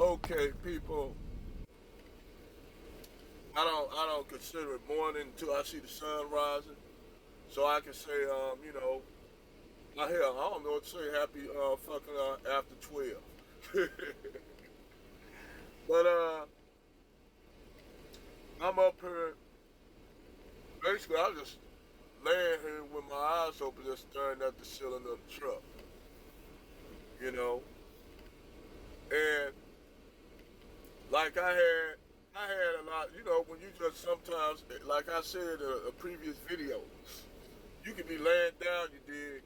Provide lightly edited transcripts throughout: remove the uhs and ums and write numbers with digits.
Okay, people, I don't consider it morning until I see the sun rising. So I can say, hell, I don't know what to say. Happy fucking after 12. But I'm up here. Basically, I'm just laying here with my eyes open, just staring at the ceiling of the truck. You know, and like I had a lot. When you just sometimes, like I said in a previous video, you can be laying down. You dig,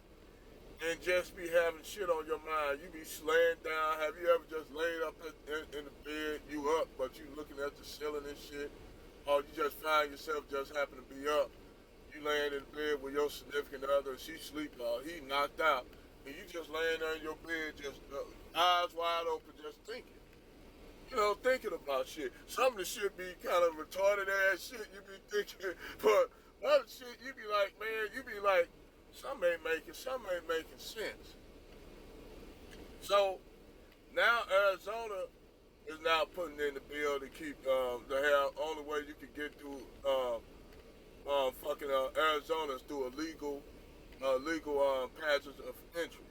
and just be having shit on your mind. You be laying down. Have you ever just laid up in the bed? You up, but you looking at the ceiling and shit, or you just find yourself just happen to be up. You laying in bed with your significant other, and she sleep, or he knocked out, and you just laying there in your bed, just eyes wide open, just thinking. Thinking about shit. Some of the shit be kind of retarded ass shit you be thinking, but other shit you be like, man, you be like, some ain't making sense. So now Arizona is now putting in the bill to keep the have only way you can get through fucking Arizona is through a legal passage of entry.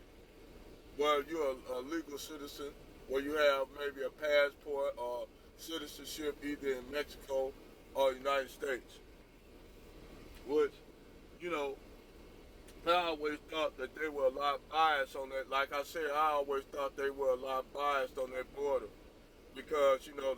Well, you're a legal citizen, where you have maybe a passport or citizenship either in Mexico or United States. Which, you know, I always thought that they were a lot biased on that. Like I said, I always thought they were a lot biased on that border because your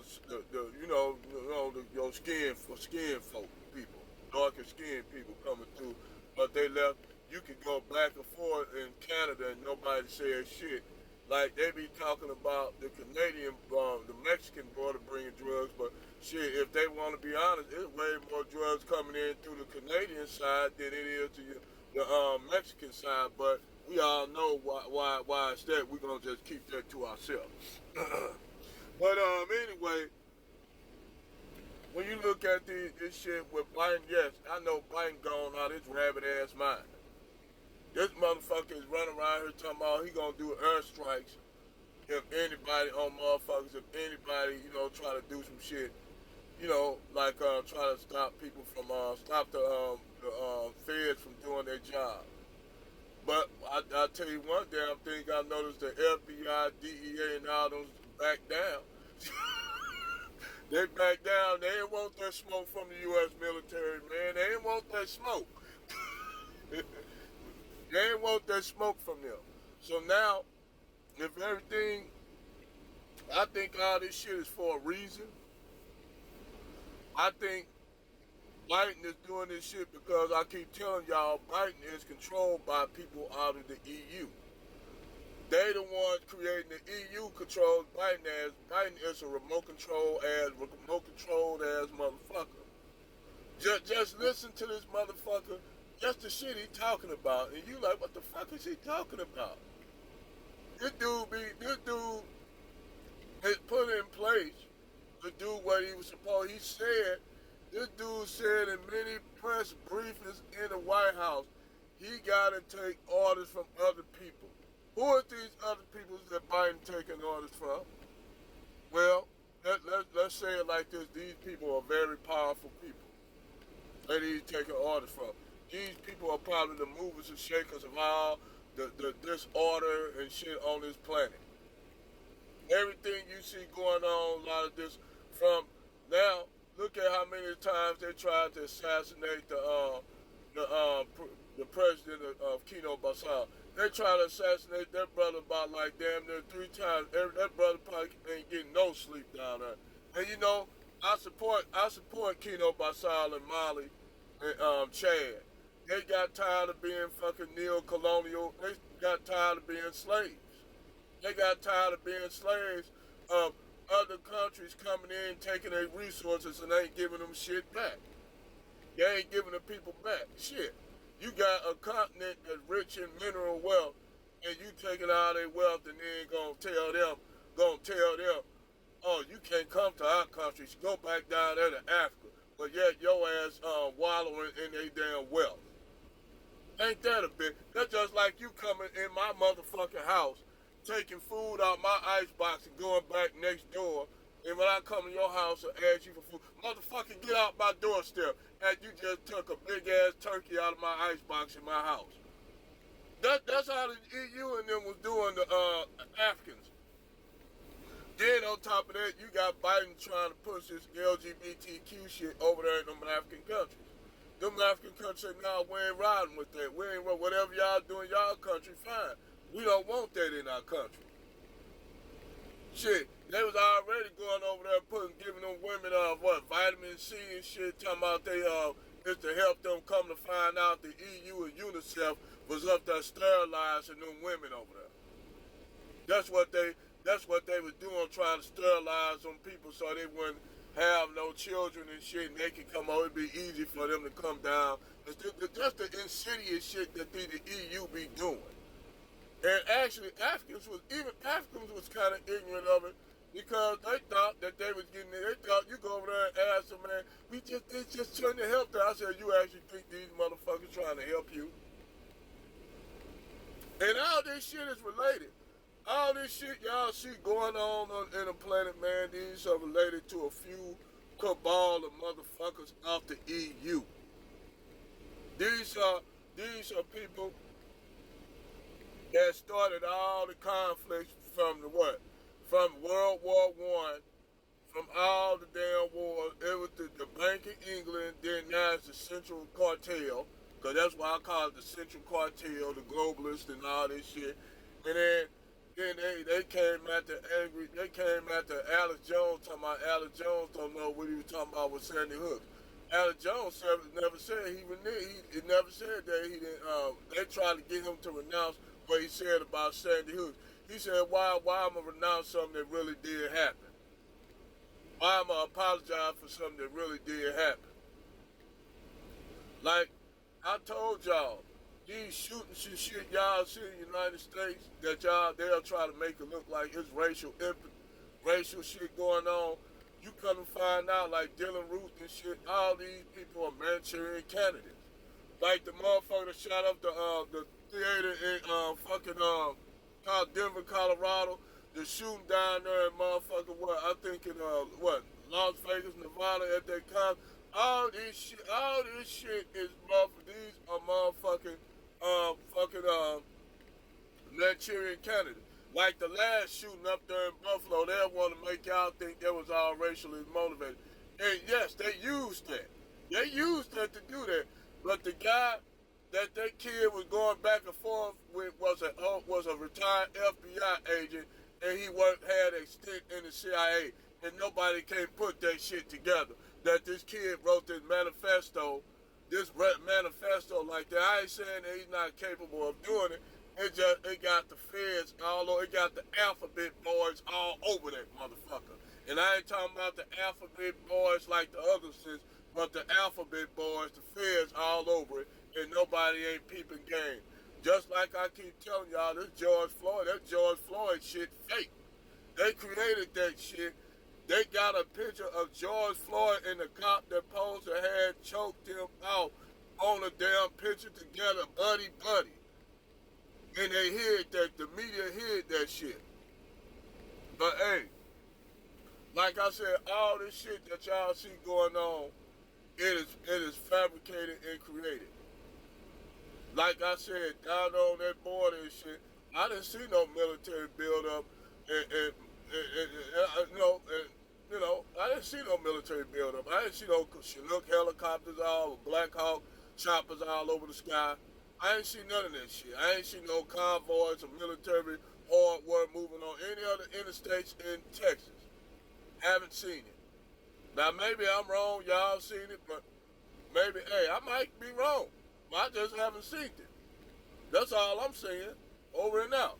skin folk people, darker skinned people coming through, but they left. You could go back and forth in Canada and nobody said shit. Like they be talking about the Canadian, the Mexican border bringing drugs, but shit, if they want to be honest, it's way more drugs coming in through the Canadian side than it is to the Mexican side. But we all know why it's that. We're gonna just keep that to ourselves. But anyway, when you look at this shit with Biden, yes, I know Biden gone out his rabbit ass mind. This motherfucker is running around here talking about he gonna do airstrikes if anybody on motherfuckers, if anybody, try to do some shit, like try to stop people from stop the feds from doing their job. But I tell you one damn thing I noticed: the FBI, DEA, and all those back down. They back down. They ain't want that smoke from the U.S. military, man. They ain't want that smoke. They ain't want that smoke from them. So now, if everything, I think all this shit is for a reason. I think Biden is doing this shit because I keep telling y'all Biden is controlled by people out of the EU. They the ones creating the EU controls Biden as Biden is a remote controlled ass motherfucker. Just listen to this motherfucker. Just the shit he talking about, and you like, what the fuck is he talking about? This dude is put in place to do what he was supposed. He said, this dude said in many press briefings in the White House, he got to take orders from other people. Who are these other people that Biden taking orders from? Well, let's say it like this: these people are very powerful people that he's taking orders from. These people are probably the movers and shakers of all the disorder and shit on this planet. Everything you see going on, a lot of this from now. Look at how many times they tried to assassinate the president of Kino Basal. They tried to assassinate that brother about like damn near 3 times. That brother probably ain't getting no sleep down there. And I support Kino Basal and Molly and Chad. They got tired of being fucking neo-colonial. They got tired of being slaves. They got tired of being slaves of other countries coming in, taking their resources, and ain't giving them shit back. They ain't giving the people back shit. You got a continent that's rich in mineral wealth, and you taking all their wealth, and then gonna tell them, oh, you can't come to our country. So go back down there to Africa. But yet your ass wallowing in their damn wealth. Ain't that a bit? That's just like you coming in my motherfucking house taking food out my icebox and going back next door. And when I come to your house and ask you for food, motherfucker, get out my doorstep. And you just took a big ass turkey out of my icebox in my house. That's how the EU and them was doing the Africans. Then on top of that, you got Biden trying to push this LGBTQ shit over there in them African countries. Them African countries say, nah, we ain't riding with that. We ain't whatever y'all do in y'all country, fine. We don't want that in our country. Shit, they was already going over there giving them women vitamin C and shit, talking about they it's to help them. Come to find out the EU and UNICEF was up there sterilizing them women over there. That's what they was doing, trying to sterilize them people so they wouldn't have no children and shit, and they could come over. It'd be easy for them to come down. It's just the insidious shit that the EU be doing. And actually, Africans was kind of ignorant of it because they thought that they was getting it. They thought you go over there and ask them, man, they just trying to help them. I said, you actually think these motherfuckers trying to help you? And all this shit is related. All this shit y'all see going on in the planet, man, these are related to a few cabal of motherfuckers out the EU. These are people that started all the conflicts from the what? From World War I, from all the damn wars. It was the Bank of England, then now it's the Central Cartel, because that's why I call it the Central Cartel, the globalists and all this shit. And then they came after Alex Jones, talking about Alex Jones don't know what he was talking about with Sandy Hook. Alex Jones never said he never said that he didn't. They tried to get him to renounce what he said about Sandy Hook. He said, why I'm gonna renounce something that really did happen? Why I'm gonna apologize for something that really did happen? Like I told y'all, these shootings and shit y'all see in the United States that they'll try to make it look like it's racial shit going on. You come and find out like Dylan Ruth and shit, all these people are Manchurian candidates. Like the motherfucker that shot up the theater in called Denver, Colorado, the shooting down there in motherfucking Las Vegas, Nevada at that con. All this shit is these are motherfucking Manchurian candidates. Like the last shooting up there in Buffalo, they want to make y'all think that was all racially motivated. And yes, they used that. They used that to do that. But the guy that kid was going back and forth with was a retired FBI agent, and he had a stint in the CIA, and nobody can put that shit together. That this kid wrote this manifesto like that. I ain't saying that he's not capable of doing it. It got the feds all over. It got the alphabet boys all over that motherfucker. And I ain't talking about the alphabet boys like the others is, but the alphabet boys, the feds all over it, and nobody ain't peeping game. Just like I keep telling y'all, that George Floyd shit fake. They created that shit. They got a picture of George Floyd and the cop that posed to had choked him out on a damn picture together, buddy. And they hid that, the media hid that shit. But hey, like I said, all this shit that y'all see going on, it is fabricated and created. Like I said, down on that border and shit, I didn't see no military buildup, I didn't see no military buildup. I didn't see no Chinook helicopters Black Hawk choppers all over the sky. I ain't seen none of that shit. I ain't seen no convoys or military hardware moving on any other interstates in Texas. Haven't seen it. Now maybe I'm wrong, y'all seen it, but maybe, hey, I might be wrong. I just haven't seen it. That's all I'm saying. Over and out.